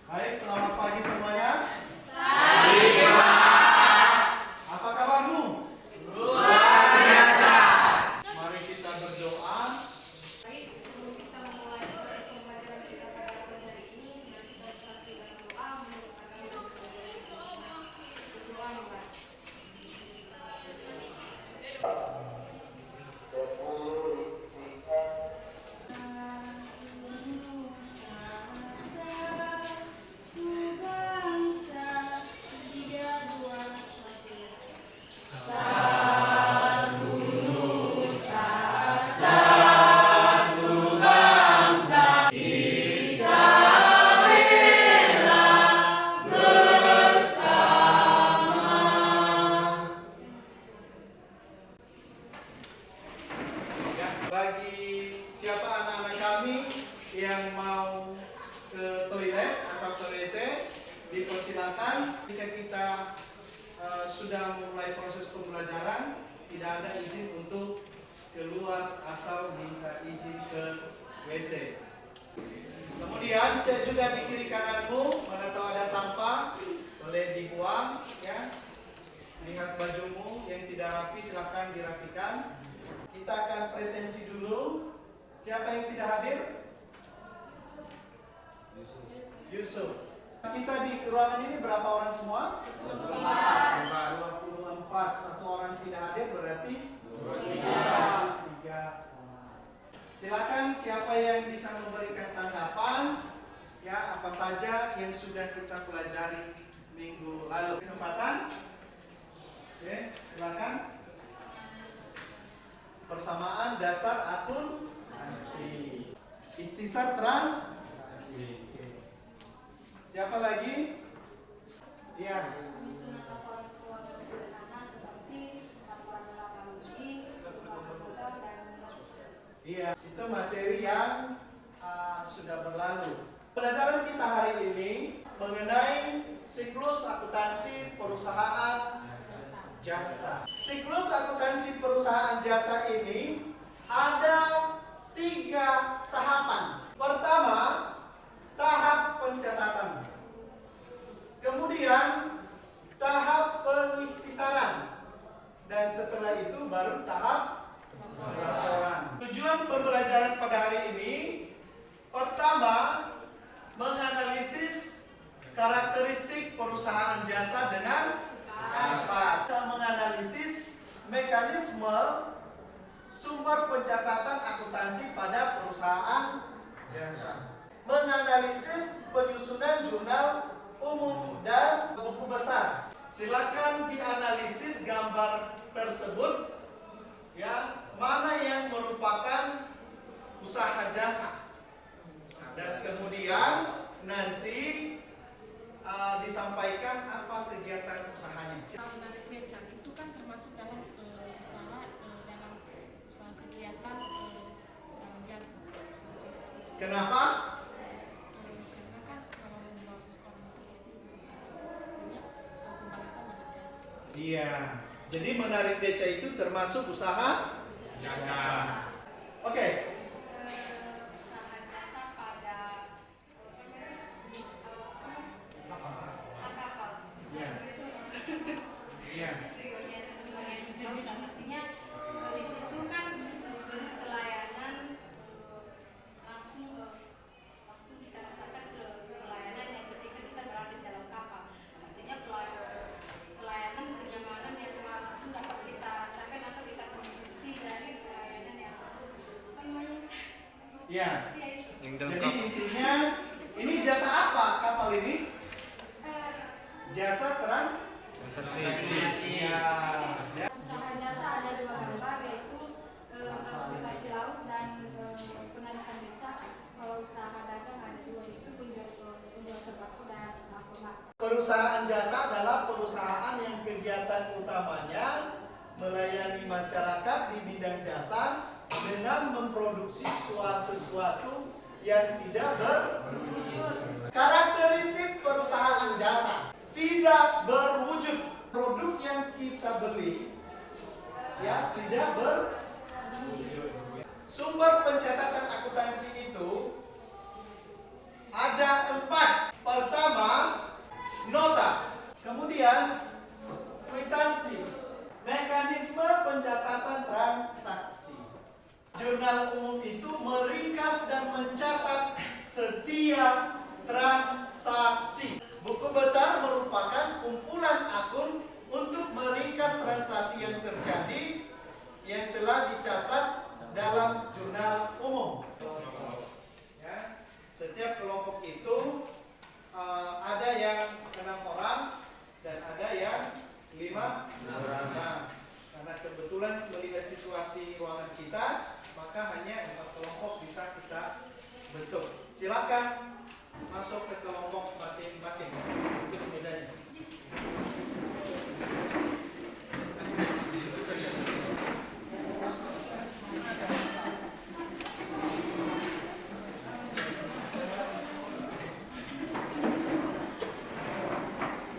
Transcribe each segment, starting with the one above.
Baik, selamat pagi semuanya. Pagi, Pak. Apa kabarmu? Luar biasa. Mari kita berdoa. Baik, sebelum kita memulai proses pembelajaran kita pada pagi hari ini, mari kita bersatu dalam doa menyertakan pembelajaran kita. Berdoa, Bapak. Ya, bagi siapa anak-anak kami yang mau ke toilet atau ke WC, dipersilakan. Jika kita sudah mulai proses pembelajaran, tidak ada izin untuk keluar atau minta izin ke WC. Kemudian cek juga di kiri kananmu, mana tahu ada sampah, boleh dibuang, ya. Lihat bajumu yang tidak rapi, silakan dirapikan. Kita akan presensi dulu. Siapa yang tidak hadir? Yusuf. Kita di ruangan ini berapa orang semua? 24. Satu orang tidak hadir berarti 3. Silakan siapa yang bisa memberikan tanggapan, ya, apa saja yang sudah kita pelajari minggu lalu. Kesempatan? Oke, silakan. Persamaan dasar akuntansi. Ikhtisar transaksi. Siapa lagi? Iya. Penyusunan laporan keuangan sederhana seperti laporan belakang uji, laporan modal, dan Iya, itu materi yang sudah berlalu. Pelajaran kita hari ini mengenai siklus akuntansi perusahaan jasa. Siklus akuntansi perusahaan jasa ini ada 3 tahapan. Pertama, tahap pencatatan. Kemudian tahap pengikhtisaran. Dan setelah itu baru tahap pelaporan. Tujuan pembelajaran pada hari ini, pertama, menganalisis karakteristik perusahaan jasa dengan apa? Kita menganalisis mekanisme sumber pencatatan akuntansi pada perusahaan jasa. Menganalisis penyusunan jurnal umum dan buku besar. Silakan dianalisis gambar tersebut, ya, mana yang merupakan usaha jasa, dan kemudian nanti disampaikan apa kegiatan usahanya. Menarik beca itu kan termasuk dalam usaha kegiatan dalam jasa. Kenapa? Karena kan kalau membawa seseorang untuk punya pembahasan dengan jasa. Iya. Jadi menarik beca itu termasuk usaha jasa. Oke. usaha jasa pada akapal. Iya. Iya. Artinya di situ kan pelayanan langsung kita rasakan ke pelayanan yang ketika kita berada di dalam kapal. Artinya pelayanan kenyamanan yang langsung dapat kita rasakan atau kita konsumsi dari pelayanan yang Iya. itu. Jadi intinya ini jasa apa kapal ini? Jasa transaksi. Iya. Ya. Usaha jasa ada 2 gambar, yaitu transportasi laut dan pengadakan beca. Kalau usaha dagang ada 2, itu penjual sembako dan alfamart. Perusahaan jasa adalah perusahaan yang kegiatan utamanya melayani masyarakat di bidang jasa dengan memproduksi sesuatu yang tidak berwujud. Karakteristik perusahaan jasa tidak berwujud. Produk yang kita beli, ya, tidak berwujud. Sumber pencatatan akuntansi itu ada 4. Pertama, Kemudian kwitansi, mekanisme pencatatan transaksi. Jurnal umum itu meringkas dan mencatat setiap transaksi. Buku besar merupakan kumpulan akun untuk meringkas transaksi yang terjadi yang telah dicatat dalam jurnal umum. Ya, setiap kelompok itu ada yang 6 orang dan ada yang 5 orang. Nah, karena kebetulan melihat situasi ruangan kita, maka hanya 4 kelompok bisa kita bentuk. Silakan masuk ke kelompok masing-masing untuk mejanya.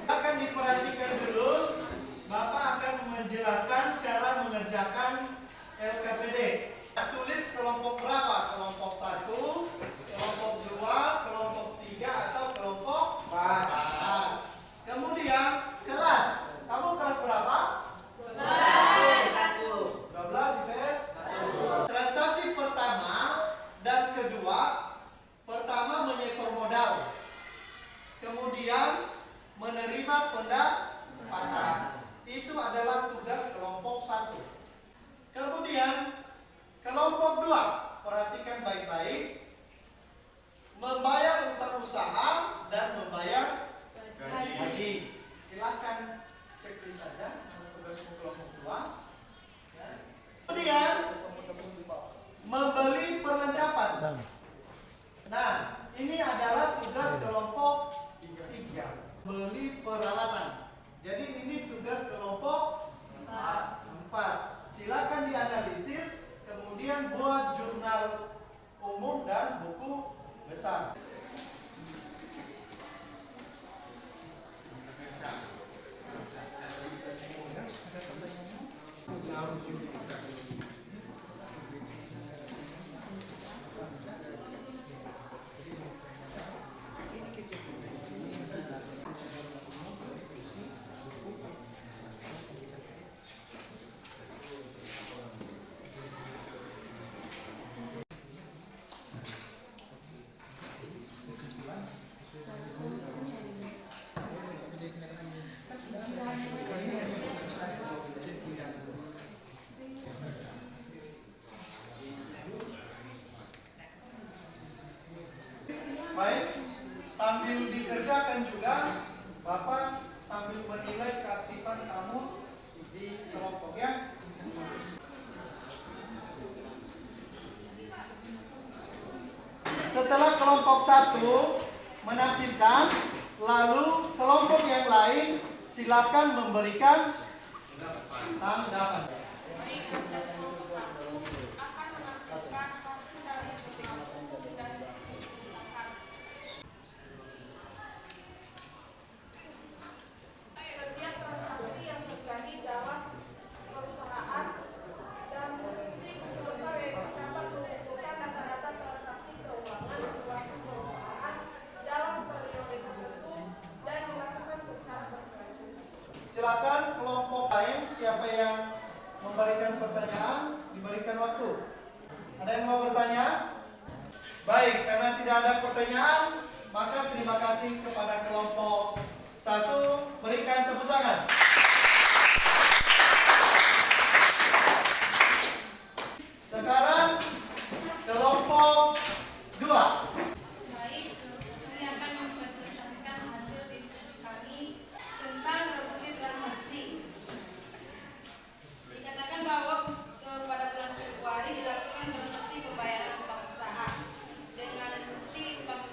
Akan diperhatikan dulu, Bapak akan menjelaskan cara mengerjakan LKPD. Tulis kelompok berapa? Kelompok 1, kelompok 2, kelompok 3 atau kelompok 4. Kemudian kelas. Kamu kelas berapa? 12 IPS 1. Transaksi pertama dan kedua, pertama menyetor modal, kemudian menerima pendapatan. Itu adalah tugas kelompok 1. Kemudian kelompok 2, perhatikan baik-baik, membayar utang usaha dan membayar gaji. Silahkan cek saja tugas kelompok 2. Ya. Kemudian membeli perlengkapan. Nah, ini adalah tugas kelompok 3, beli peralatan. Jadi ini tugas kelompok 4. Silakan dianalisis, kemudian buat jurnal umum dan buku besar. Baik, sambil dikerjakan juga, Bapak sambil menilai keaktifan kamu di kelompok ya. Setelah kelompok 1 menampilkan, lalu kelompok yang lain silakan memberikan tanggapan. Silakan kelompok lain, siapa yang memberikan pertanyaan, diberikan waktu. Ada yang mau bertanya? Baik, karena tidak ada pertanyaan, maka terima kasih kepada kelompok 1. Berikan tepuk tangan. Sekarang kelompok 2. Baik, kami akan mempresentasikan hasil diskusi kami tentang bukti transaksi. Dikatakan bahwa pada bulan Februari dilakukan transaksi pembayaran utang usaha dengan bukti utang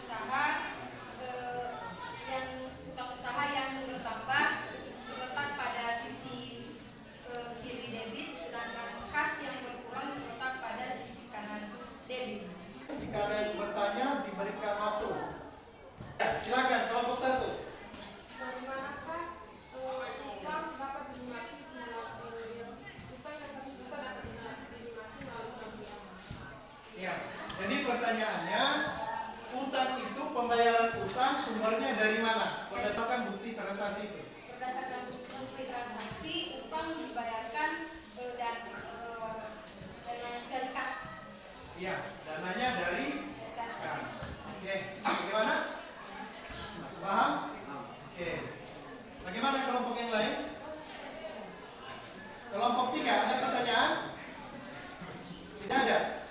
usaha yang bertambah terletak pada sisi kiri debit, sedangkan kas yang berkurang terletak pada sisi kanan debit. Jika ada yang bertanya, diberikan waktu. Ya, silakan kelompok 1. Dari manakah utang dapat dilunasi melalui utang yang 1 juta dapat dilunasi melalui bank BCA? Ya, jadi pertanyaannya, utang itu pembayaran utang sumbernya dari mana? Berdasarkan bukti transaksi itu. berdasarkan monthly transaksi upah dibayarkan dari kas. Iya, dananya dari Kas. Oke, bagaimana? Masih paham? Oke. Bagaimana kelompok yang lain? Kelompok 3, ada pertanyaan? Tidak ada?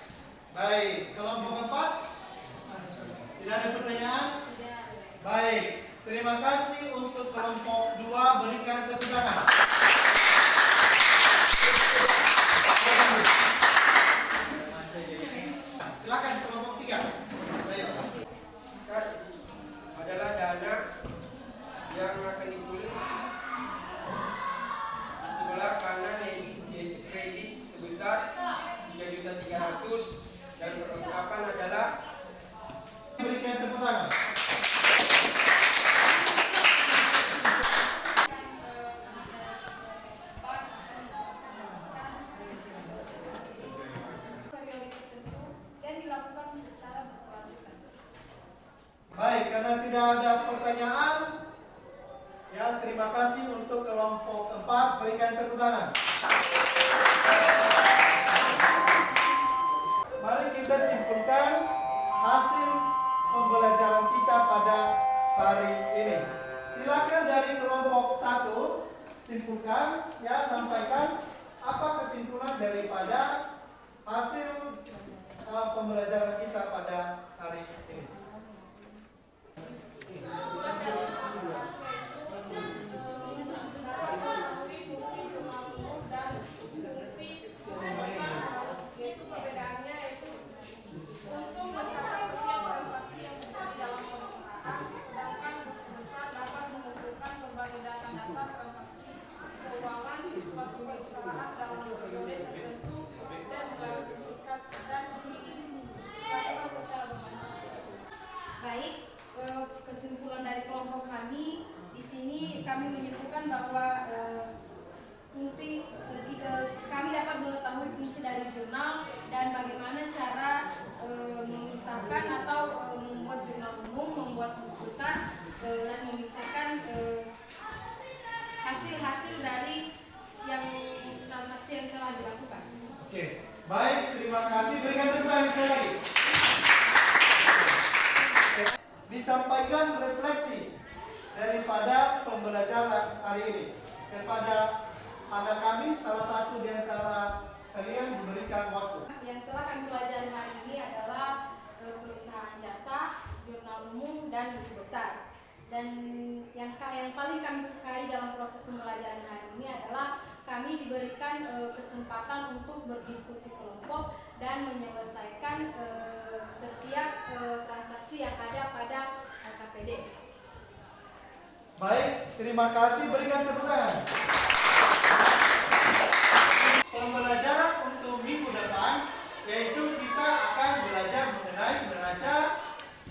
Baik, kelompok 4? Tidak ada pertanyaan? Tidak. Baik, terima kasih untuk kelompok 2, berikan tepuk tangan. Silakan kelompok 3. Ayo. Kas adalah dana yang akan ditulis di sebelah kanan yaitu kredit sebesar 3.300.000 dan perlengkapan adalah Berikan tepuk tangan. Periode tertentu dan dilakukan secara berkelanjutan. Baik, karena tidak ada pertanyaan, ya terima kasih untuk kelompok 4, berikan tepuk tangan. Mari kita simpulkan hasil pembelajaran kita pada hari ini. Silakan dari kelompok 1 simpulkan, ya sampaikan apa kesimpulan daripada hasil pembelajaran kita pada hari ini. Yaitu perbedaannya yaitu untuk mencapai setiap transaksi yang terjadi dalam perusahaan, sedangkan besar dapat mengumpulkan berbagai data transaksi keuangan di suatu perusahaan dalam periode tertentu dan dilanjutkan dan dilakukan secara berlanjut. Baik, kesimpulan dari kelompok kami di sini kami menyimpulkan bahwa kami dapat mengetahui fungsi dari jurnal dan bagaimana cara memisahkan atau membuat jurnal umum, membuat buku besar dan memisahkan hasil-hasil dari yang transaksi yang telah dilakukan. Oke, baik, terima kasih. Berikan tepuk tangan sekali lagi. Disampaikan refleksi daripada pembelajaran hari ini kepada anak kami, salah satu di antara kalian diberikan waktu. Yang telah kami pelajari hari ini adalah perusahaan jasa, jurnal umum, dan buku besar. Dan yang paling kami sukai dalam proses pembelajaran hari ini adalah kami diberikan kesempatan untuk berdiskusi kelompok dan menyelesaikan setiap transaksi yang ada pada KPD. Baik, terima kasih. Berikan tepuk tangan. Pembelajaran untuk minggu depan yaitu kita akan belajar mengenai neraca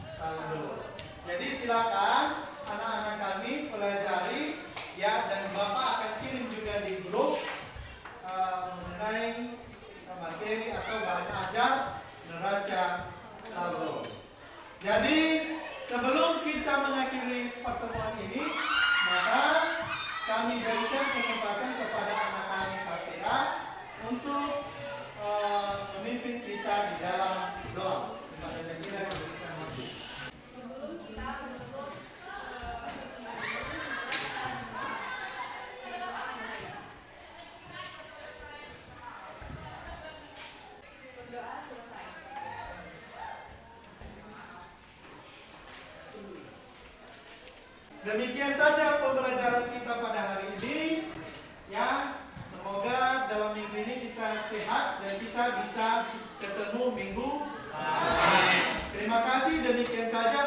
saldo. Jadi silakan anak-anak kami pelajari ya, dan Bapak akan kirim juga di grup mengenai materi atau bahan ajar neraca saldo. Jadi sebelum kita mengakhiri pertemuan ini, maka kami berikan kesempatan kepada anak kami Safira untuk memimpin kita di dalam doa. Kepada saya kira diberikan waktu. Sebelum kita menutup berdoa selesai. Demikian saja pembelajaran kita pada hari ini. Ya, semoga dalam minggu ini kita sehat dan kita bisa ketemu minggu. Terima kasih. Demikian saja.